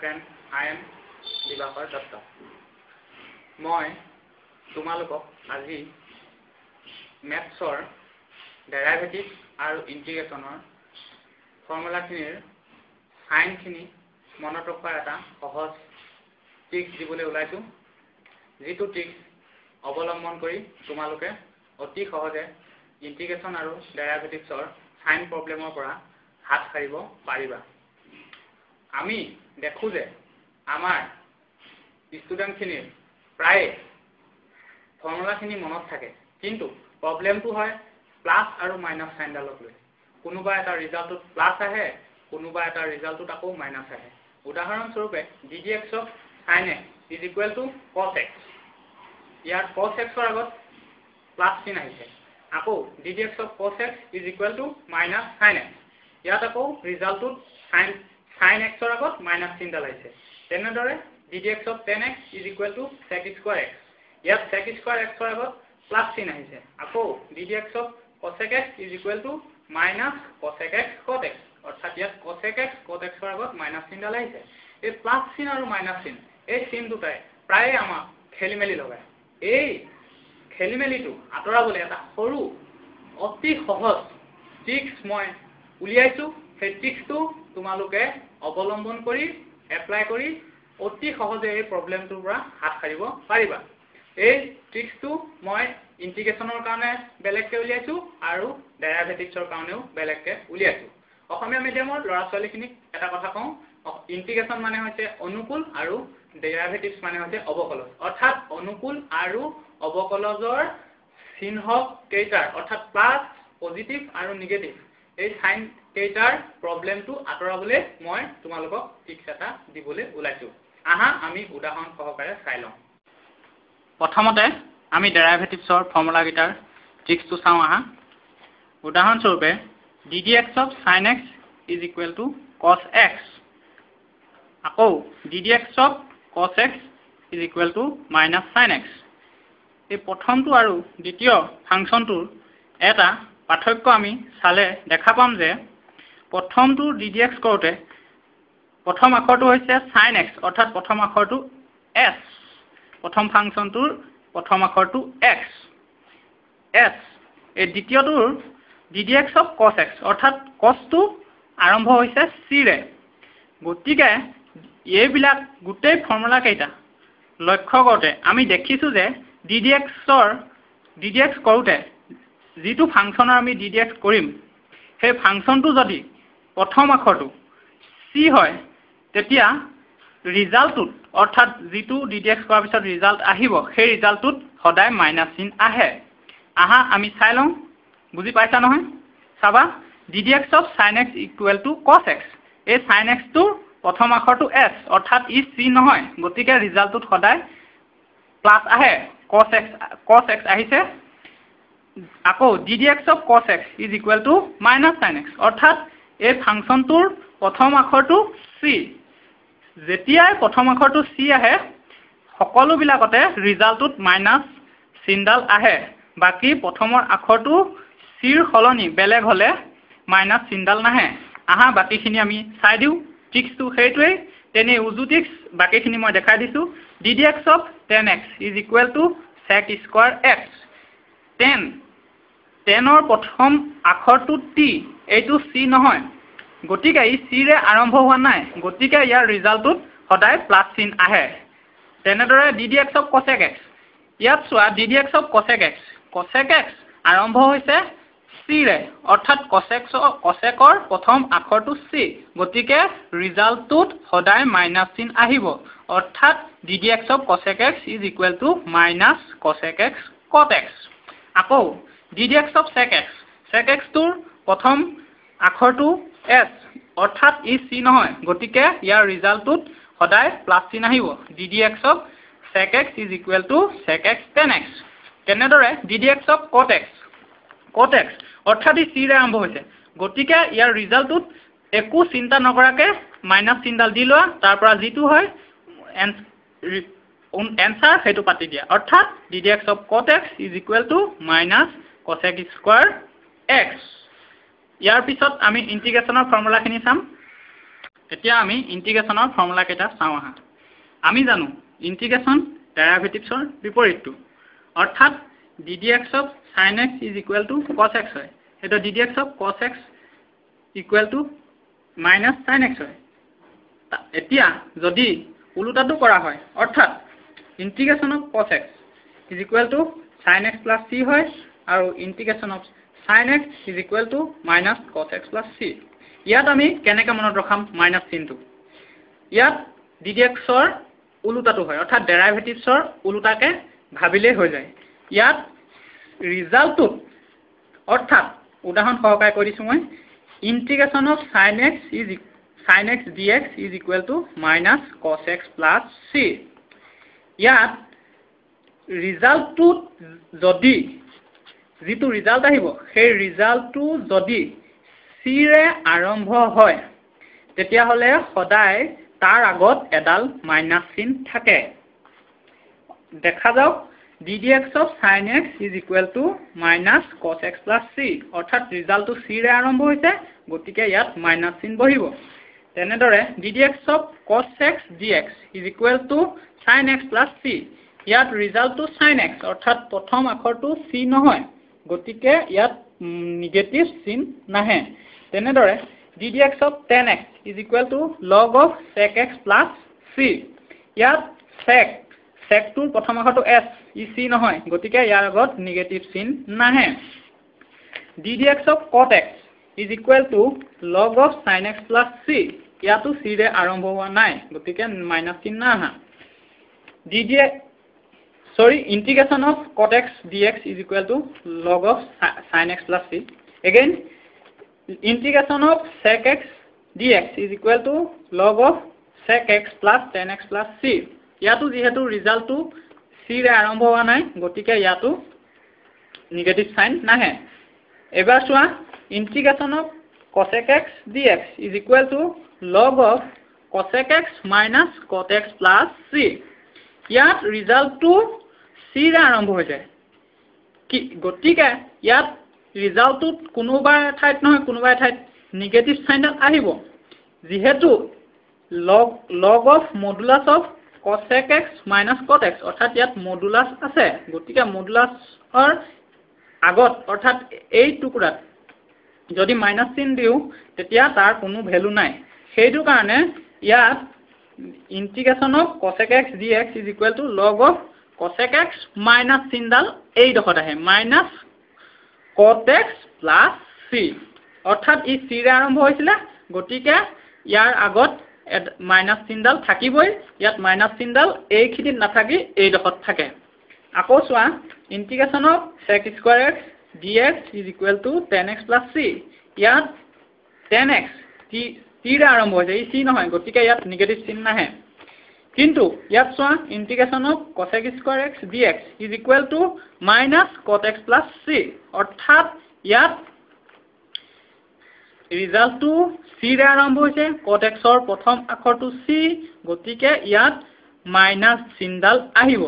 friend, I am Divakar Datta. মই তোমালোকক আজি ম্যাথছৰ ডেৰাইভেটিভ আৰু ইন্টিগ্ৰেশনৰ ফৰ্মুলাখিনিৰ সাইনখিনি মনত ৰখাৰ এটা সহজ ট্ৰিক্স দিবলৈ ওলাইছো যিটো ট্ৰিক্স অৱলম্বন কৰি তোমালোকে অতি সহজে ইন্টিগ্ৰেশন আৰু ডেৰাইভেটিভছৰ সাইন প্ৰব্লেমৰ পৰা হাত সাৰিব পাৰিবা আমি দেখো যে আমাৰ ষ্টুডেণ্টখিনিৰ প্ৰায় ফৰ্মুলাখিনি মনত থাকে কিন্তু প্ৰব্লেমটো হয় প্লাস আৰু মাইনাস সাইনডালক লৈ কোনোবা এটা ৰিজাল্টত প্লাস আহে কোনোবা এটা ৰিজাল্টত আকৌ মাইনাস আহে উদাহৰণস্বৰূপে ddx of sin x is equal to cos x year cos x ৰ আগত প্লাস চিন আহিছে আকৌ ddx of cos x is equal to minus sin x ইয়াত আকৌ ৰিজাল্টত sin x ৰ আগত মাইনাস চিনডাল আহিছে তেনেদৰে ddx of tan x is equal to sec square x ইয়াত sec square x ৰ আগত প্লাস চিন আহিছে আকৌ ddx of cosec x is equal to minus cosec x cot x অৰ্থাৎ ইয়াত cosec x cot x ৰ আগত মাইনাস চিনডাল আহিছে এই প্লাস চিন আৰু মাইনাস চিন এই চিন দুটাই প্ৰায় আমাক খেলিমেলি লগায় এই খেলিমেলিটো আঁতৰাবলৈ এটা সৰু অতি সহজ ট্ৰিক্স মই উলিয়াইছো সেই ট্ৰিক্সটো তোমালোকে অৱলম্বন কৰি এপ্লাই কৰি অতি সহজে এই প্ৰব্লেমটোৰ পৰা হাত সাৰিব পাৰিবা এই ট্ৰিক্সটো মই ইন্টিগ্ৰেশনৰ কাৰণে বেলেগকৈ উলিয়াইছো আৰু ডেৰাইভেটিভছৰ কাৰণেও বেলেগকৈ উলিয়াইছো অসমীয়া মিডিয়ামৰ ল'ৰা ছোৱালীখিনিক এটা কথা কওঁ ইন্টিগ্ৰেশন মানে হৈছে অনুকূল আৰু ডেৰাইভেটিভছ মানে হৈছে অৱকলজ অৰ্থাৎ অনুকূল আৰু অৱকলজৰ চিহ্ন কেইটাৰ অৰ্থাৎ প্লাস পজিটিভ আৰু নিগেটিভ এই সাইন কেইটাৰ প্ৰব্লেমটো আঁতৰাবলৈ মই তোমালোকক ট্ৰিক্স এটা দিবলৈ ওলাইছো আহা আমি উদাহৰণ সহকাৰে চাই লওঁ প্ৰথমতে আমি ডেৰাইভেটিভছৰ ফৰ্মুলা কেইটাৰ ট্ৰিক্সটো চাওঁ আহা উদাহৰণস্বৰূপে ddx of sin x is equal to cos x আকৌ ddx of cos x is equal to minus sin x এই প্ৰথমটো আৰু দ্বিতীয় ফাংচনটোৰ এটা পাৰ্থক্য আমি চালে দেখা পাম যে প্ৰথমটো ddx কৰোতে প্ৰথম আখৰটো হৈছে sin x অৰ্থাৎ প্ৰথম আখৰটো s প্ৰথম ফাংচনটোৰ প্ৰথম আখৰটো x s এই দ্বিতীয়টোৰ ddx of cos x অৰ্থাৎ cosটো আৰম্ভ হৈছে c ৰে গতিকে এইবিলাক গোটেই ফৰ্মুলা কেইটা লক্ষ্য কৰোতে আমি দেখিছো যে ddx কৰোতে যিটো ফাংচনৰ আমি ddx কৰিম সেই ফাংচনটো যদি প্ৰথম আখৰটো c হয় তেতিয়া ৰিজাল্টটোত অৰ্থাৎ যিটো ddx কৰাৰ পিছত ৰিজাল্ট আহিব সেই ৰিজাল্টটোত সদায় মাইনাস চিন আহে আহা আমি চাই লওঁ বুজি পাইছা নহয় চাবা ddx of sin x equal to cos x এই sin x টো প্ৰথম আখৰটো s অৰ্থাৎ ই c নহয় গতিকে ৰিজাল্টটোত সদায় প্লাস আহে cos x আহিছে আকৌ ddx of cos x is equal to minus sin x অৰ্থাৎ এই ফাংচনটোৰ প্ৰথম আখৰটো c যেতিয়াই প্ৰথম আখৰটো c আহে সকলো বিলাকতে ৰিজাল্টটোত মাইনাস চিনডাল আহে বাকি প্ৰথমৰ আখৰটো c ৰ সলনি বেলেগ হলে মাইনাস চিনডাল নাহে আহা বাকিখিনি আমি চাই দিও ট্ৰিক্সটো সেইটোৱে তেনে উজু ট্ৰিক্স বাকিখিনি মই দেখাই দিছো ddx of tan x is equal to sec square x 10 ৰ প্ৰথম আখৰটো t এইটো c নহয় গতিকে ই c ৰে আৰম্ভ হোৱা নাই গতিকে ইয়াৰ ৰিজাল্টটোত সদায় প্লাস চিন আহে তেনেদৰে ddx of cosec x ইয়াত চোৱা ddx of cosec x আৰম্ভ হৈছে c ৰে অৰ্থাৎ cosecৰ প্ৰথম আখৰটো c গতিকে ৰিজাল্টটোত সদায় মাইনাস চিন আহিব অৰ্থাৎ ddx of cosec x is equal to minus cosec x cot x আকৌ ddx of sec x টোৰ প্ৰথম আখৰটো s অৰ্থাৎ ই c নহয় গতিকে ইয়াৰ ৰিজাল্টটোত সদায় প্লাস চিন আহিব ddx of sec x is equal to sec x tan x তেনেদৰে ddx of cot x অৰ্থাৎ ই c ৰে আৰম্ভ হৈছে গতিকে ইয়াৰ ৰিজাল্টটোত একো চিন্তা নকৰাকে মাইনাস চিনডাল দি লোৱা তাৰ পৰা যিটো হয় এনসাৰ হেতু পাতি দিয়া অৰ্থাৎ ddx of cot x is equal to minus cosec square x ইয়াৰ পিছত আমি ইন্টিগ্ৰেশনৰ ফৰ্মুলাখিনি চাম এতিয়া আমি ইন্টিগ্ৰেশনৰ ফৰ্মুলা কেইটা চাওঁ আহা আমি জানো ইন্টিগ্ৰেশন ডেৰিভেটিভছৰ বিপৰীতটো অৰ্থাৎ ddx of sin x is equal to cos x হয় এটা ddx of cos x equal to minus sin x হয় এতিয়া যদি উলুটাটো কৰা হয় অৰ্থাৎ ইন্টিগ্ৰেশন of cos x is equal to sin x plus c হয় আৰু ইন্টিগ্ৰেশন of sin x is equal to minus cos x plus c ইয়াত আমি কেনেকৈ মনত ৰখাম মাইনাস চিহ্নটো ইয়াত ddx ৰ উলুটাটো হয় অৰ্থাৎ ডেৰিভেটিভছৰ উলুটাকে ভাবিলে হৈ যায় ইয়াত ৰিজাল্টটো অৰ্থাৎ উদাহৰণ সহকাৰে কৈ দিছো মই ইন্টিগ্ৰেশন of sin x dx is equal to minus cos x plus c ইয়াত ৰিজাল্টটো যদি যিটো ৰিজাল্ট আহিব সেই ৰিজাল্টটো যদি c ৰে আৰম্ভ হয় তেতিয়া হলে সদায় তাৰ আগত এডাল মাইনাস চিন থাকে দেখা যাওক ddx of sin x is equal to minus cos x plus c অৰ্থাৎ ৰিজাল্টটো c ৰে আৰম্ভ হৈছে গতিকে ইয়াত মাইনাস চিন বহিব তেনেদৰে ddx of cos x dx is equal to sin x plus c ইয়াত ৰিজাল্টটো sin x অৰ্থাৎ প্ৰথম আখৰটো c নহয় গতিকে ইয়াত নিগেটিভ চিন নাহে তেনেদৰে ddx of tan x is equal to log of sec x plus c ইয়াত sec টোৰ প্ৰথম আখৰটো s ই c নহয় গতিকে ইয়াৰ আগত নিগেটিভ চিন নাহে ddx of cot x is equal to log of sin x plus c ইয়াতো c ৰে আৰম্ভ হোৱা নাই গতিকে মাইনাস চিন নাহা integration of cot x dx is equal to log of sin x plus c again integration of sec x dx is equal to log of sec x plus tan x plus c ইয়াতো যেহেতু ৰিজাল্টটো c ৰে আৰম্ভ হোৱা নাই গতিকে ইয়াতো negative sign নাহে এবাৰ চোৱা integration of cosec x dx is equal to log of cosec x minus cot x plus c ইয়াত ৰিজাল্টটো c ৰে আৰম্ভ হৈ যায় কি গতিকে ইয়াত ৰিজাল্টটো কোনোবা ঠাইত নহয় কোনোবা ঠাইত নিগেটিভ সাইনডাল আহিব যেহেতু log of modulus of cosec x minus cot x অৰ্থাৎ ইয়াত মডুলাস আছে গতিকে মডুলাসৰ আগত অৰ্থাৎ এই টুকুৰাত যদি মাইনাস চিন দিও তেতিয়া তাৰ কোনো ভ্যালু নাই সেইটো কাৰণে ইয়াত integration of cosec x dx is equal to log of cosec x minus চিনডাল এই দখত আহে minus cot x plus c অৰ্থাৎ ই c ৰে আৰম্ভ হৈছিল গতিকে ইয়াৰ আগত মাইনাস চিনডাল থাকিবই ইয়াত মাইনাস চিনডাল এই খিনিত নাথাকি এই দখত থাকে আকৌ চোৱা integration of sec square x dx is equal to tan x plus c ইয়াত tan x c ৰে আৰম্ভ হৈছে ই c নহয় গতিকে ইয়াত নিগেটিভ চিন নাহে কিন্তু ইয়াত চোৱা integration of cosec square x dx is equal to minus cot x plus c অৰ্থাৎ ইয়াত ৰিজাল্টটো c ৰে আৰম্ভ হৈছে cot x ৰ প্ৰথম আখৰটো c গতিকে ইয়াত মাইনাস চিনডাল আহিব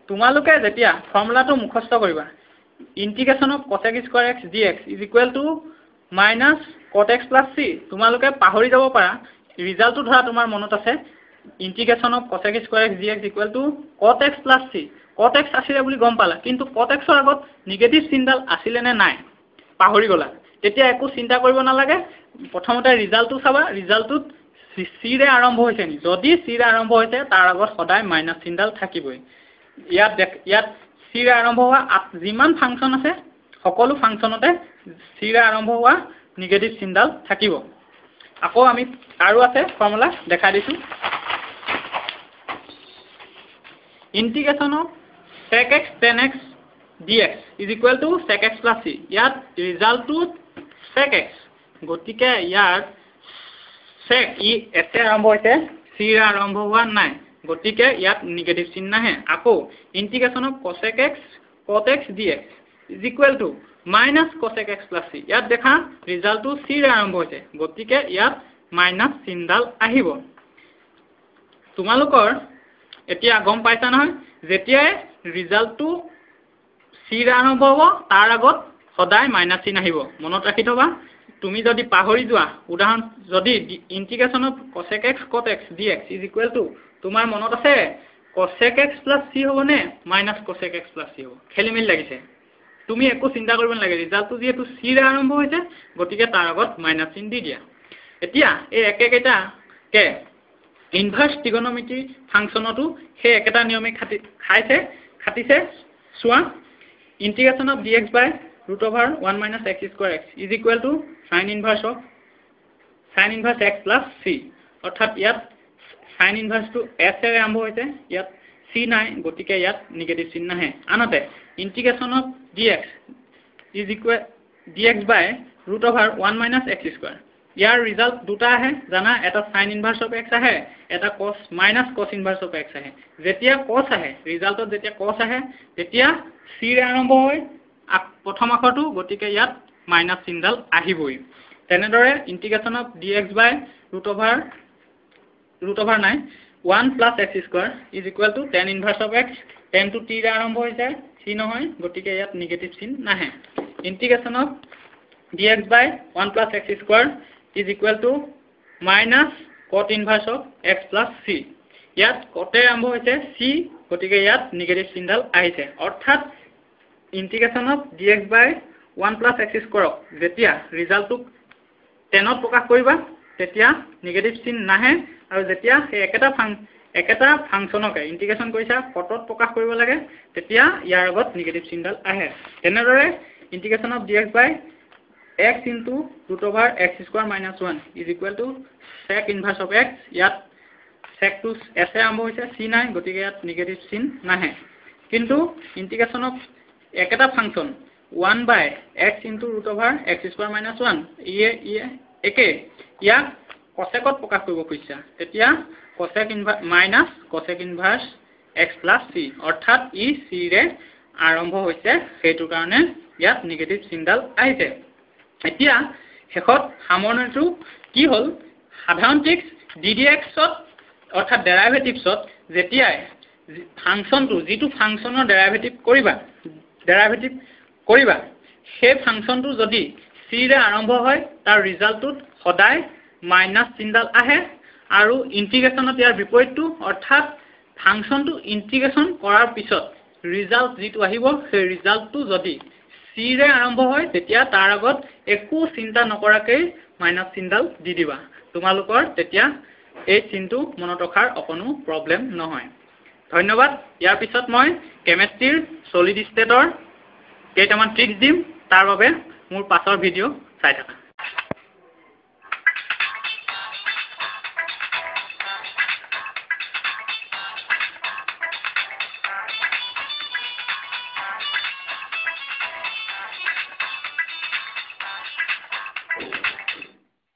তোমালোকে যেতিয়া ফৰ্মুলাটো মুখস্থ কৰিবা integration of cosec square x dx is equal to minus cot x plus c তোমালোকে পাহৰি যাব পাৰা ৰিজাল্টটো ধৰা তোমাৰ মনত আছে integration of cosec square x dx equal to cot x plus c cot x আছিল বুলি গম পালা কিন্তু cot x ৰ আগত নিগেটিভ চিনডাল আছিল নে নাই পাহৰি গলা তেতিয়া একো চিন্তা কৰিব নালাগে প্ৰথমতে ৰিজাল্টটো চাবা ৰিজাল্টটোত c ৰে আৰম্ভ হৈছে নি যদি c ৰে আৰম্ভ হৈছে তাৰ আগত সদায় মাইনাস চিনডাল থাকিবই ইয়াত c ৰে আৰম্ভ হোৱা যিমান ফাংচন আছে সকলো ফাংচনতে c ৰে আৰম্ভ হোৱা নিগেটিভ চিনডাল থাকিব আকৌ আমি আৰু আছে ফৰ্মুলা দেখাই দিছো integration of sec x tan x dx is equal to sec x plus c ইয়াত ৰিজাল্টটো sec x গতিকে ইয়াত sec ই s ৰে আৰম্ভ হৈছে c ৰে আৰম্ভ হোৱা নাই গতিকে ইয়াত নিগেটিভ চিন নাহে আকৌ integration of cosec x cot x dx is equal to minus cosec x plus c ইয়াত দেখা ৰিজাল্টটো c ৰে আৰম্ভ হৈছে গতিকে ইয়াত মাইনাস চিনডাল আহিব তোমালোকৰ এতিয়া গম পাইছা নহয় যেতিয়া ৰিজাল্টটো c ৰে আৰম্ভ হ'ব তাৰ আগত সদায় মাইনাস চিন আহিব মনত ৰাখি থবা তুমি যদি পাহৰি যোৱা উদাহৰণ যদি ইন্টিগ্ৰেশন of cosec x cot x dx is equal to তোমাৰ মনত আছে cosec x plus c হ'বনে minus cosec x plus c হ'ব খেলিমেলি লাগিছে তুমি একো চিন্তা কৰিব নালাগে ৰিজাল্টটো যেহেতু c ৰে আৰম্ভ হৈছে গতিকে তাৰ আগত মাইনাস চিন দি দিয়া এতিয়া এই একেকেইটা কে ইনভাৰ্স ট্ৰিগনোমেট্ৰি ফাংচনটো সেই একেটা নিয়মে খাটিছে চোৱা integration of dx by root over 1 minus x square x is equal to sin inverse x plus c অর্থাৎ ইয়াত sin inverse to s এৰে আৰম্ভ হৈছে ইয়াত c নাই গতিকে ইয়াত নিগেটিভ চিন নাহে আনতে integration of dx is equal dx by root over 1 minus x square year result দুটা আহে জানা এটা sin inverse of x আহে এটা cos minus cos inverse of x আহে যেতিয়া cos আহে ৰিজাল্টত যেতিয়া cos আহে তেতিয়া c ৰে আৰম্ভ হয় প্ৰথম আখৰটো গতিকে ইয়াত মাইনাস চিনডাল আহিবই তেনেদৰে ইন্টিগ্ৰেশন of dx by root over 9 1 plus x square is equal to tan inverse of x tan to t ৰে আৰম্ভ হৈ যায় c নহয় গতিকে ইয়াত নিগেটিভ চিন নাহে ইন্টিগ্ৰেশন of dx by 1 plus x square is equal to minus cot inverse of x plus c ইয়াত cot এ আৰম্ভ হৈছে c গতিকে ইয়াত নিগেটিভ চিনডাল আহিছে অৰ্থাৎ integration of dx by 1 plus x square যেতিয়া ৰিজাল্টটো 10 ত প্ৰকাশ কৰিবা তেতিয়া নিগেটিভ চিন নাহে আৰু যেতিয়া এই একেটা ফাংচনকে ইন্টিগ্ৰেশন কৰিছা কটত প্ৰকাশ কৰিব লাগে তেতিয়া ইয়াৰ আগত নিগেটিভ চিনডাল আহে তেনেদৰে integration of dx by x into root over x square minus 1 is equal to sec inverse of x ইয়াত sec to s এ আৰম্ভ হৈছে c নাই গতিকে ইয়াত নিগেটিভ চিন নাহে কিন্তু integration of একেটা function 1 by x into root over x square minus 1 একে ইয়াক cosecত প্ৰকাশ কৰিব খুজিছা তেতিয়া cosec inverse minus cosec inverse x plus c অৰ্থাৎ ই c ৰে আৰম্ভ হৈছে সেইটো কাৰণে ইয়াত নিগেটিভ চিনডাল আহিছে এতিয়া শেষত সামৰণিটো কি হ'ল সাধাৰণ ট্ৰিক্স ddx-ত অৰ্থাৎ ডেৰাইভেটিভছত যেতিয়াই ফাংচনটো যিটো ফাংচনৰ ডেৰাইভেটিভ কৰিবা সেই ফাংচনটো যদি c ৰে আৰম্ভ হয় তাৰ ৰিজাল্টটোত সদায় মাইনাস চিনডাল আহে আৰু ইন্টিগ্ৰেশনত ইয়াৰ বিপৰীতটো অৰ্থাৎ ফাংচনটো ইন্টিগ্ৰেশন কৰাৰ পিছত ৰিজাল্ট যিটো আহিব সেই ৰিজাল্টটো যদি c ৰে আৰম্ভ হয় তেতিয়া তাৰ আগত একো চিন্তা নকৰাকৈ মাইনাস চিনডাল দি দিবা তোমালোকৰ তেতিয়া এই চিনটো মনত ৰখাৰ অকনো প্ৰবলেম নহয় ধন্যবাদ ইয়াৰ পিছত মই কেমিষ্ট্ৰিৰ সলিড ষ্টেটৰ কেইটামান ট্ৰিক্স দিম তাৰ বাবে মোৰ পাছৰ ভিডিঅ' চাই থাকা